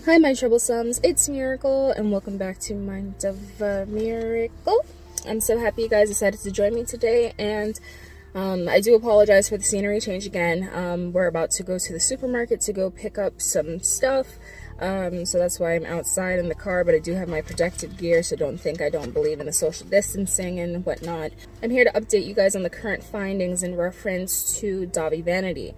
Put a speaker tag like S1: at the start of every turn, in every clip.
S1: Hi my Troublesomes, it's Miracle and welcome back to Mind of Miracle. I'm so happy you guys decided to join me today, and I do apologize for the scenery change again. We're about to go to the supermarket to go pick up some stuff, so that's why I'm outside in the car, but I do have my protective gear, so don't think I don't believe in the social distancing and whatnot. I'm here to update you guys on the current findings in reference to Dahvie Vanity.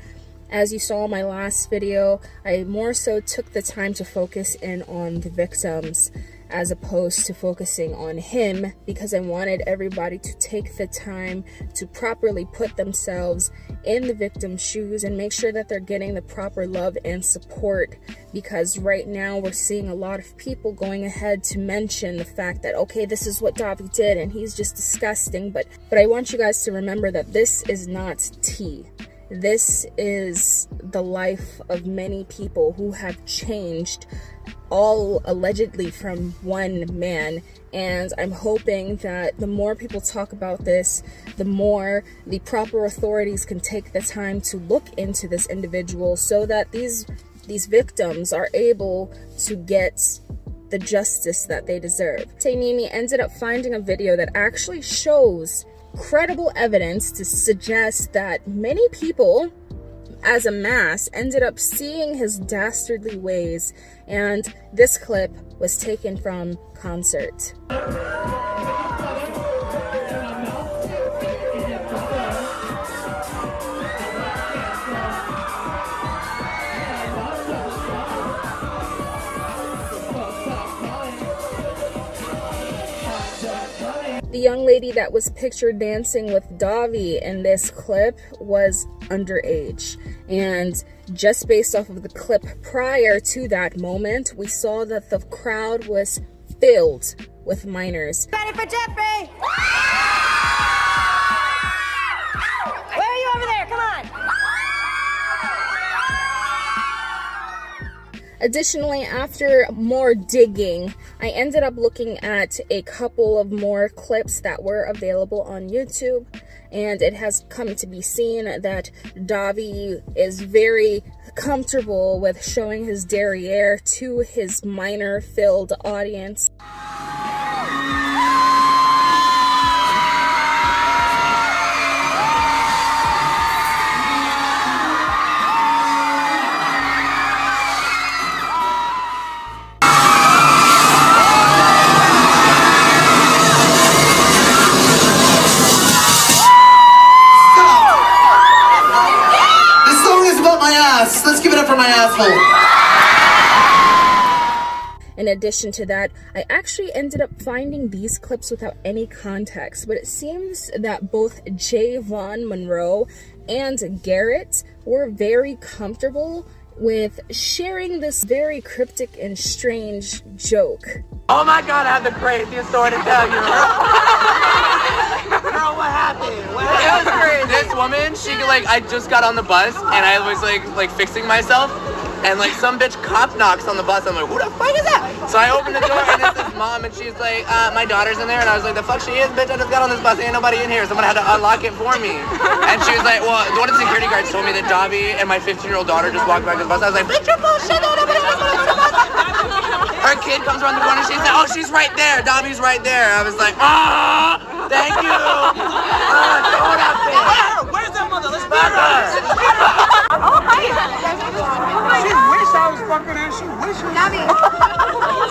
S1: As you saw in my last video, I more so took the time to focus in on the victims as opposed to focusing on him, because I wanted everybody to take the time to properly put themselves in the victim's shoes and make sure that they're getting the proper love and support, because right now we're seeing a lot of people going ahead to mention the fact that, okay, this is what Dahvie did and he's just disgusting, but I want you guys to remember that this is not tea. This is the life of many people who have changed, all allegedly from one man, and I'm hoping that the more people talk about this, the more the proper authorities can take the time to look into this individual so that these victims are able to get the justice that they deserve. Tay Mimi ended up finding a video that actually shows credible evidence to suggest that many people as a mass ended up seeing his dastardly ways, and this clip was taken from Concert. The young lady that was pictured dancing with Dahvie in this clip was underage, and just based off of the clip prior to that moment, we saw that the crowd was filled with minors.
S2: Ready for Jeffree? Where are you over there? Come on.
S1: Additionally, after more digging, I ended up looking at a couple of more clips that were available on YouTube, and it has come to be seen that Dahvie is very comfortable with showing his derriere to his minor-filled audience.
S3: Let's give it up for my asshole.
S1: In addition to that, I actually ended up finding these clips without any context, but it seems that both Javon Monroe and Garrett were very comfortable with sharing this very cryptic and strange joke.
S3: Oh my god, I have the craziest story to tell you. Girl, what happened? It was crazy. This woman, I just got on the bus and I was like fixing myself, and like some bitch cop knocks on the bus. I'm like, who the fuck is that? So I opened the door and it's this mom, and she's like, my daughter's in there, and I was like, the fuck she is, bitch? I just got on this bus, ain't nobody in here. Someone had to unlock it for me. And she was like, well, one of the security guards told me that Dahvie and my 15-year-old daughter just walked back to the bus. I was like, bitch, you're bullshit. Her kid comes around the corner, she's like, oh, she's right there. Dahvie's right there. I was like, ah, thank you. Where's that mother? Let's beat her. Oh, hi. She wish I was fucking her. She wish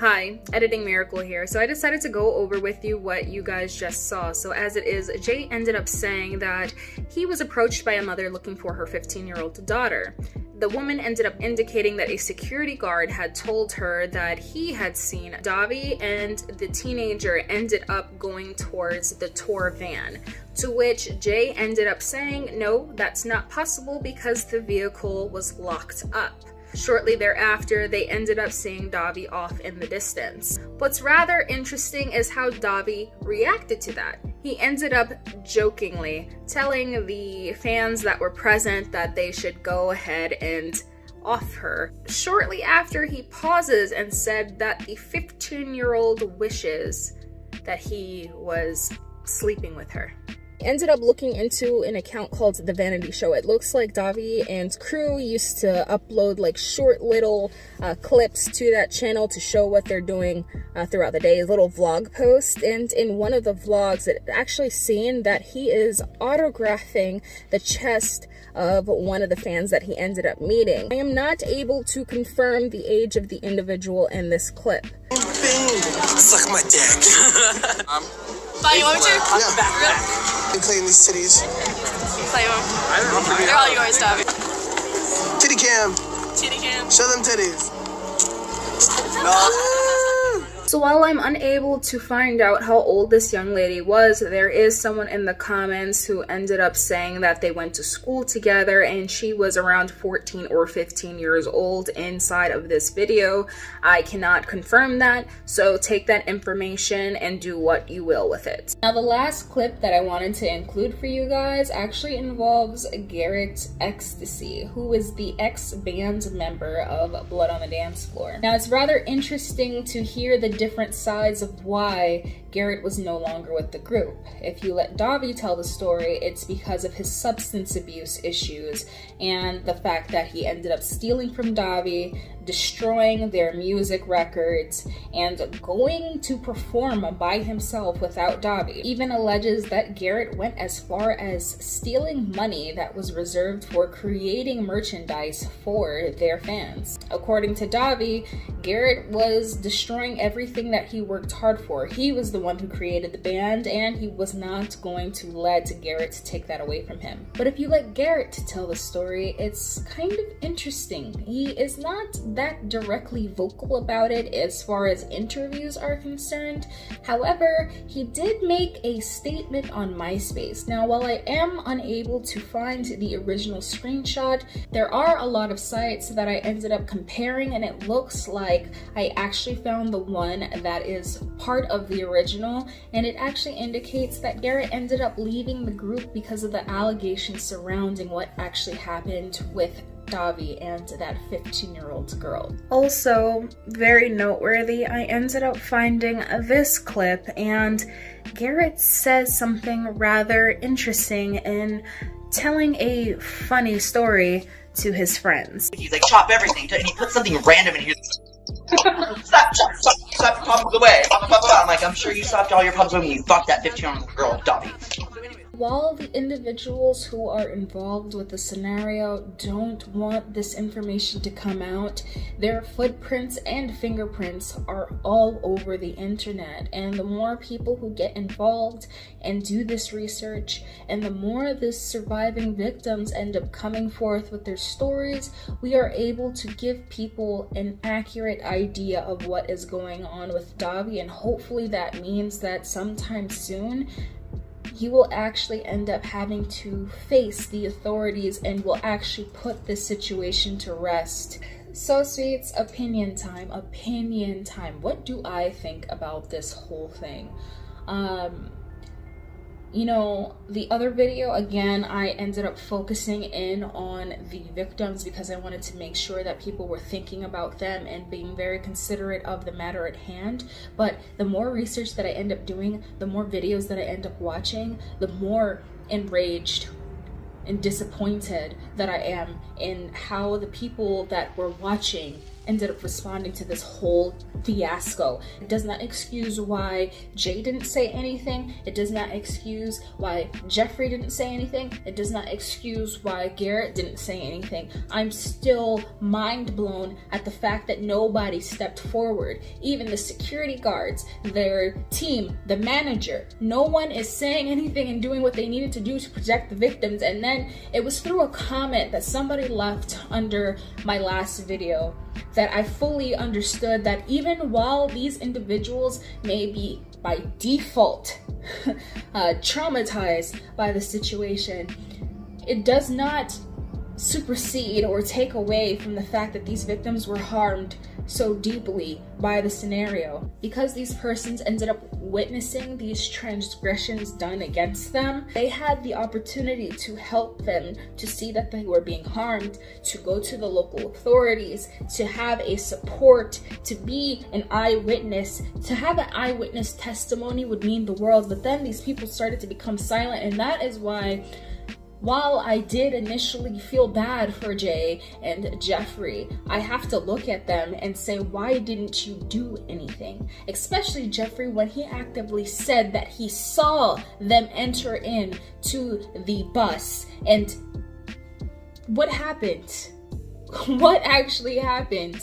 S1: Hi, Editing Miracle here. So I decided to go over with you what you guys just saw. So as it is, Jay ended up saying that he was approached by a mother looking for her 15-year-old daughter. The woman ended up indicating that a security guard had told her that he had seen Dahvie, and the teenager ended up going towards the tour van, to which Jay ended up saying, no, that's not possible because the vehicle was locked up. Shortly thereafter, they ended up seeing Dahvie off in the distance. What's rather interesting is how Dahvie reacted to that. He ended up jokingly telling the fans that were present that they should go ahead and off her. Shortly after, he pauses and said that the 15-year-old wishes that he was sleeping with her. Ended up looking into an account called The Vanity Show. It looks like Dahvie and crew used to upload like short little clips to that channel to show what they're doing throughout the day, little vlog posts. And in one of the vlogs, it actually seen that he is autographing the chest of one of the fans that he ended up meeting. I am not able to confirm the age of the individual in this clip.
S4: Suck my dick.
S5: Fine, you want me to?
S4: Yeah. Back. Been cleaning these titties.
S5: Play them. They're all yours, Dahvie.
S4: Titty cam.
S5: Titty cam.
S4: Show them titties.
S1: So while I'm unable to find out how old this young lady was, there is someone in the comments who ended up saying that they went to school together and she was around 14 or 15 years old inside of this video. I cannot confirm that, so take that information and do what you will with it. Now the last clip that I wanted to include for you guys actually involves Garrett Ecstasy, who is the ex-band member of Blood on the Dance Floor. Now it's rather interesting to hear the different sides of why Garrett was no longer with the group. If you let Dahvie tell the story, it's because of his substance abuse issues and the fact that he ended up stealing from Dahvie, destroying their music records, and going to perform by himself without Dahvie. Even alleges that Garrett went as far as stealing money that was reserved for creating merchandise for their fans. According to Dahvie, Garrett was destroying everything that he worked hard for. He was the one who created the band, and he was not going to let Garrett take that away from him. But if you let Garrett tell the story, it's kind of interesting. He is not that directly vocal about it as far as interviews are concerned. However, he did make a statement on MySpace. Now, while I am unable to find the original screenshot, there are a lot of sites that I ended up comparing, and it looks like I actually found the one that is part of the original, and it actually indicates that Garrett ended up leaving the group because of the allegations surrounding what actually happened with Dahvie and that 15-year-old girl. Also, very noteworthy, I ended up finding this clip, and Garrett says something rather interesting in telling a funny story to his friends.
S6: He's like, chop everything, and he puts something random in here. Stop your problems away. I'm like, I'm sure you stopped all your problems when you fucked that 15-year-old girl, Dahvie.
S1: While the individuals who are involved with the scenario don't want this information to come out, their footprints and fingerprints are all over the internet. And the more people who get involved and do this research, and the more the surviving victims end up coming forth with their stories, we are able to give people an accurate idea of what is going on with Dahvie, and hopefully that means that sometime soon he will actually end up having to face the authorities and will actually put this situation to rest. So sweets, opinion time, opinion time. What do I think about this whole thing? You know, the other video, again, I ended up focusing in on the victims because I wanted to make sure that people were thinking about them and being very considerate of the matter at hand. But the more research that I end up doing, the more videos that I end up watching, the more enraged and disappointed that I am in how the people that were watching ended up responding to this whole fiasco. It does not excuse why Jay didn't say anything. It does not excuse why Jeffree didn't say anything. It does not excuse why Garrett didn't say anything. I'm still mind blown at the fact that nobody stepped forward. Even the security guards, their team, the manager, no one is saying anything and doing what they needed to do to protect the victims. And then it was through a comment that somebody left under my last video that I fully understood that even while these individuals may be by default traumatized by the situation, it does not supersede or take away from the fact that these victims were harmed so deeply by the scenario. Because these persons ended up witnessing these transgressions done against them, they had the opportunity to help them to see that they were being harmed, to go to the local authorities, to have a support, to be an eyewitness. To have an eyewitness testimony would mean the world, but then these people started to become silent, and that is why, while I did initially feel bad for Jay and Jeffree, I have to look at them and say, why didn't you do anything? Especially Jeffree, when he actively said that he saw them enter in to the bus. And what happened? What actually happened?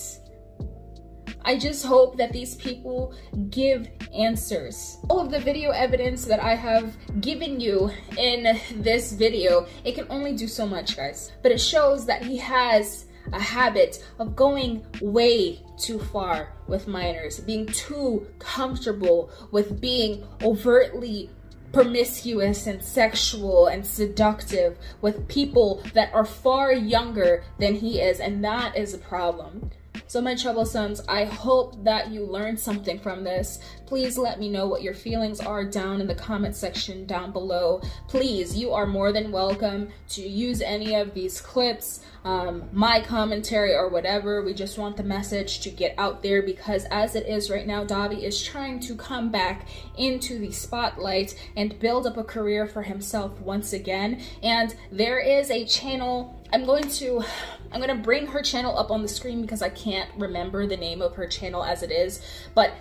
S1: I just hope that these people give answers. All of the video evidence that I have given you in this video, it can only do so much, guys. But it shows that he has a habit of going way too far with minors, being too comfortable with being overtly promiscuous and sexual and seductive with people that are far younger than he is, and that is a problem. So my Troublesomes, I hope that you learned something from this. Please let me know what your feelings are down in the comment section down below. Please, you are more than welcome to use any of these clips, my commentary or whatever. We just want the message to get out there, because as it is right now, Dahvie is trying to come back into the spotlight and build up a career for himself once again. And there is a channel, I'm going to bring her channel up on the screen because I can't remember the name of her channel as it is, but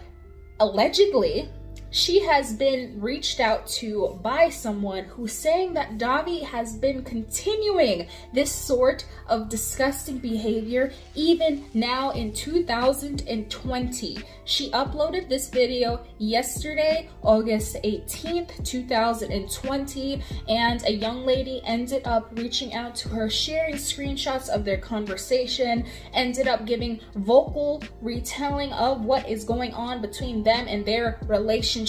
S1: allegedly she has been reached out to by someone who's saying that Dahvie has been continuing this sort of disgusting behavior even now in 2020. She uploaded this video yesterday, August 18th, 2020, and a young lady ended up reaching out to her, sharing screenshots of their conversation, ended up giving vocal retelling of what is going on between them and their relationship.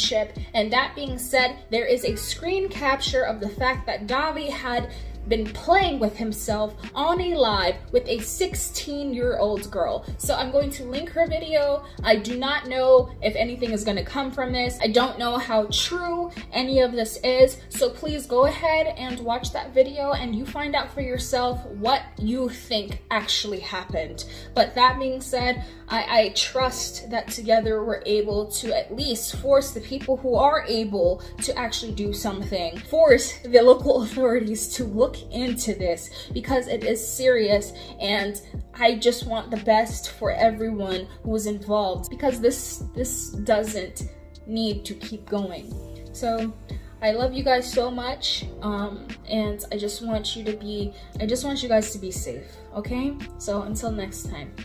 S1: And that being said, there is a screen capture of the fact that Dahvie had been playing with himself on a live with a 16-year-old girl. So I'm going to link her video. I do not know if anything is going to come from this. I don't know how true any of this is. So please go ahead and watch that video and you find out for yourself what you think actually happened. But that being said, I trust that together we're able to at least force the people who are able to actually do something, force the local authorities to look into this, because it is serious, and I just want the best for everyone who is involved, because this doesn't need to keep going. So I love you guys so much, and I just want you guys to be safe, okay? So until next time.